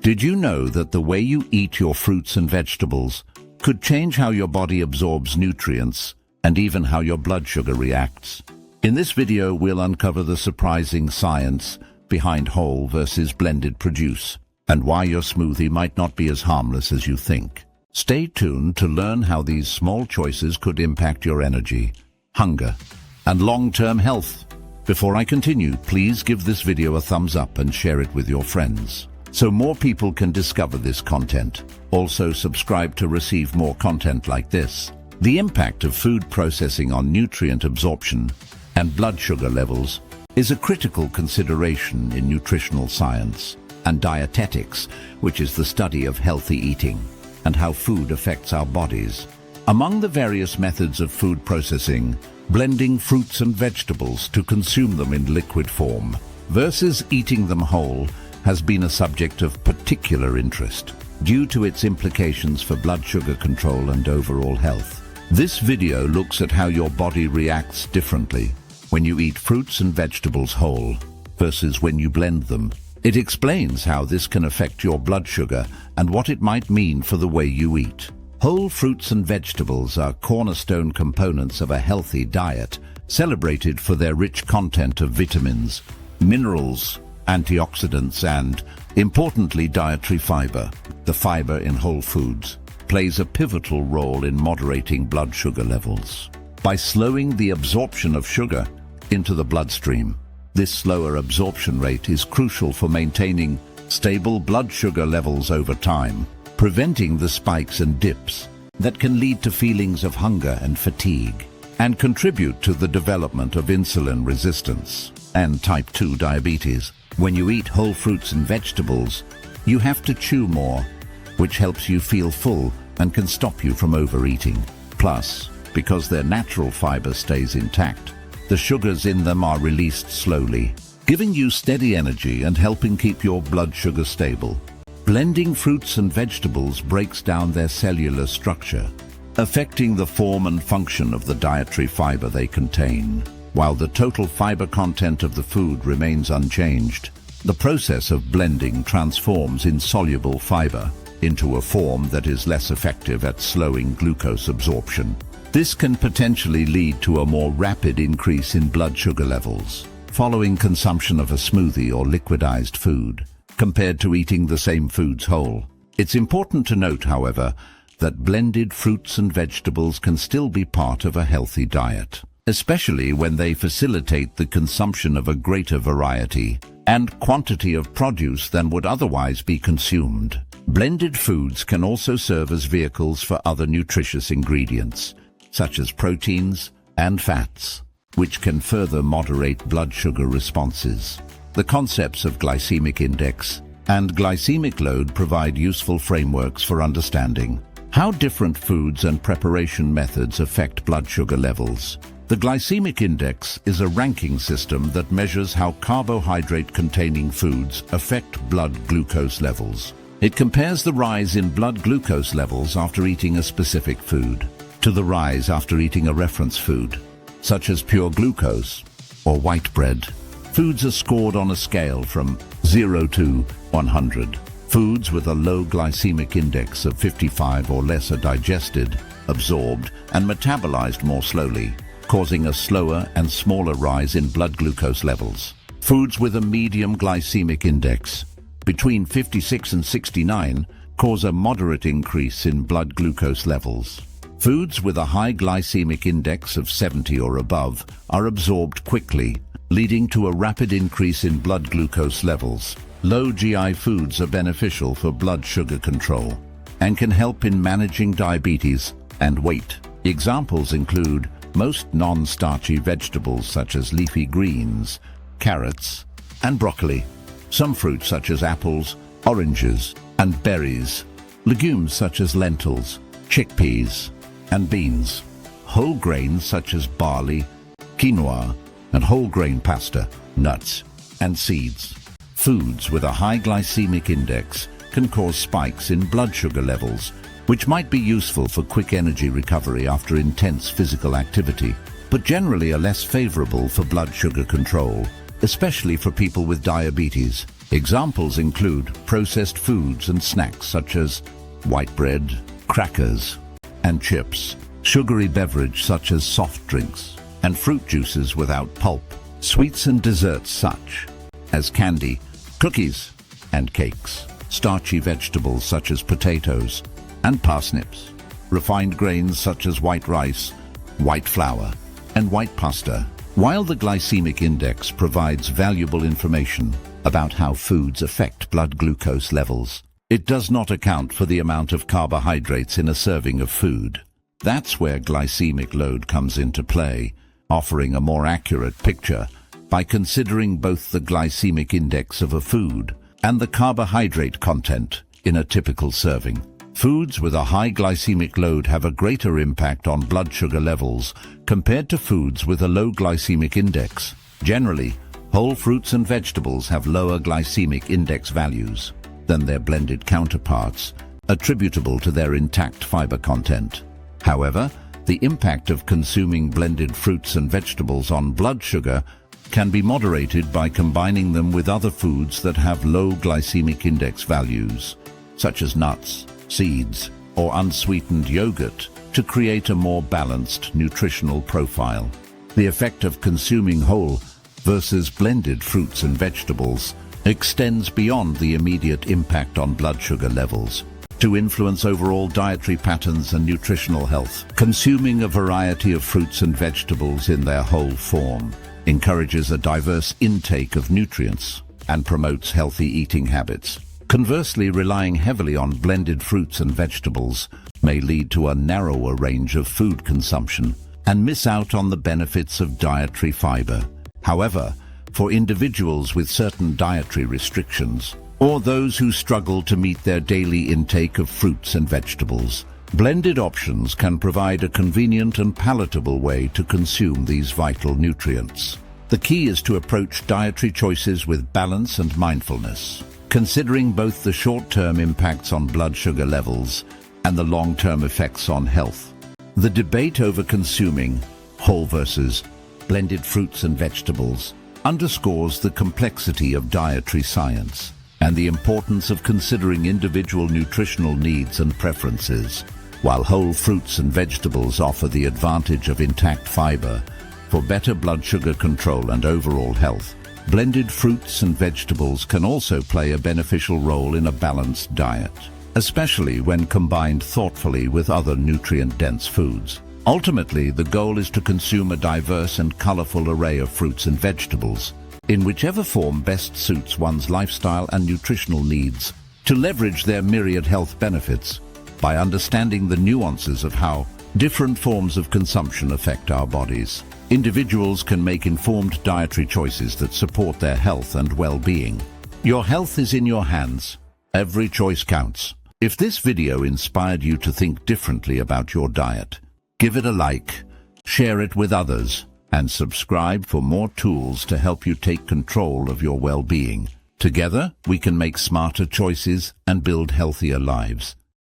Did you know that the way you eat your fruits and vegetables could change how your body absorbs nutrients and even how your blood sugar reacts? In this video, we'll uncover the surprising science behind whole versus blended produce and why your smoothie might not be as harmless as you think. Stay tuned to learn how these small choices could impact your energy, hunger, and long-term health. Before I continue, please give this video a thumbs up and share it with your friends, so more people can discover this content. Also, subscribe to receive more content like this. The impact of food processing on nutrient absorption and blood sugar levels is a critical consideration in nutritional science and dietetics, which is the study of healthy eating and how food affects our bodies. Among the various methods of food processing, blending fruits and vegetables to consume them in liquid form versus eating them whole has been a subject of particular interest due to its implications for blood sugar control and overall health. This video looks at how your body reacts differently when you eat fruits and vegetables whole versus when you blend them. It explains how this can affect your blood sugar and what it might mean for the way you eat. Whole fruits and vegetables are cornerstone components of a healthy diet, celebrated for their rich content of vitamins, minerals, antioxidants, and, importantly, dietary fiber. The fiber in whole foods plays a pivotal role in moderating blood sugar levels by slowing the absorption of sugar into the bloodstream. This slower absorption rate is crucial for maintaining stable blood sugar levels over time, preventing the spikes and dips that can lead to feelings of hunger and fatigue and contribute to the development of insulin resistance and type 2 diabetes. When you eat whole fruits and vegetables, you have to chew more, which helps you feel full and can stop you from overeating. Plus, because their natural fiber stays intact, the sugars in them are released slowly, giving you steady energy and helping keep your blood sugar stable. Blending fruits and vegetables breaks down their cellular structure, affecting the form and function of the dietary fiber they contain. While the total fiber content of the food remains unchanged, the process of blending transforms insoluble fiber into a form that is less effective at slowing glucose absorption. This can potentially lead to a more rapid increase in blood sugar levels following consumption of a smoothie or liquidized food, compared to eating the same foods whole. It's important to note, however, that blended fruits and vegetables can still be part of a healthy diet, especially when they facilitate the consumption of a greater variety and quantity of produce than would otherwise be consumed. Blended foods can also serve as vehicles for other nutritious ingredients, such as proteins and fats, which can further moderate blood sugar responses. The concepts of glycemic index and glycemic load provide useful frameworks for understanding how different foods and preparation methods affect blood sugar levels. The glycemic index is a ranking system that measures how carbohydrate-containing foods affect blood glucose levels. It compares the rise in blood glucose levels after eating a specific food to the rise after eating a reference food, such as pure glucose or white bread. Foods are scored on a scale from 0 to 100. Foods with a low glycemic index of 55 or less are digested, absorbed, and metabolized more slowly, causing a slower and smaller rise in blood glucose levels. Foods with a medium glycemic index, between 56 and 69, cause a moderate increase in blood glucose levels. Foods with a high glycemic index of 70 or above are absorbed quickly, leading to a rapid increase in blood glucose levels. Low GI foods are beneficial for blood sugar control and can help in managing diabetes and weight. Examples include most non-starchy vegetables such as leafy greens, carrots, and broccoli. Some fruits such as apples, oranges, and berries. Legumes such as lentils, chickpeas, and beans. Whole grains such as barley, quinoa, and whole grain pasta, nuts, and seeds. Foods with a high glycemic index can cause spikes in blood sugar levels, which might be useful for quick energy recovery after intense physical activity, but generally are less favorable for blood sugar control, especially for people with diabetes. Examples include processed foods and snacks such as white bread, crackers, and chips, sugary beverage such as soft drinks, and fruit juices without pulp, sweets and desserts such as candy, cookies, and cakes, starchy vegetables such as potatoes and parsnips, refined grains such as white rice, white flour, and white pasta. While the glycemic index provides valuable information about how foods affect blood glucose levels, it does not account for the amount of carbohydrates in a serving of food. That's where glycemic load comes into play, offering a more accurate picture by considering both the glycemic index of a food and the carbohydrate content in a typical serving. Foods with a high glycemic load have a greater impact on blood sugar levels compared to foods with a low glycemic index. Generally, whole fruits and vegetables have lower glycemic index values than their blended counterparts, attributable to their intact fiber content. However, the impact of consuming blended fruits and vegetables on blood sugar can be moderated by combining them with other foods that have low glycemic index values, such as nuts, seeds, or unsweetened yogurt, to create a more balanced nutritional profile. The effect of consuming whole versus blended fruits and vegetables extends beyond the immediate impact on blood sugar levels to influence overall dietary patterns and nutritional health. Consuming a variety of fruits and vegetables in their whole form encourages a diverse intake of nutrients and promotes healthy eating habits. Conversely, relying heavily on blended fruits and vegetables may lead to a narrower range of food consumption and miss out on the benefits of dietary fiber. However, for individuals with certain dietary restrictions, or those who struggle to meet their daily intake of fruits and vegetables, blended options can provide a convenient and palatable way to consume these vital nutrients. The key is to approach dietary choices with balance and mindfulness, considering both the short-term impacts on blood sugar levels and the long-term effects on health. The debate over consuming whole versus blended fruits and vegetables underscores the complexity of dietary science and the importance of considering individual nutritional needs and preferences. While whole fruits and vegetables offer the advantage of intact fiber for better blood sugar control and overall health, blended fruits and vegetables can also play a beneficial role in a balanced diet, especially when combined thoughtfully with other nutrient-dense foods. Ultimately, the goal is to consume a diverse and colorful array of fruits and vegetables, in whichever form best suits one's lifestyle and nutritional needs, to leverage their myriad health benefits by understanding the nuances of how different forms of consumption affect our bodies. Individuals can make informed dietary choices that support their health and well-being. Your health is in your hands. Every choice counts. If this video inspired you to think differently about your diet, give it a like, share it with others, and subscribe for more tools to help you take control of your well-being. Together, we can make smarter choices and build healthier lives.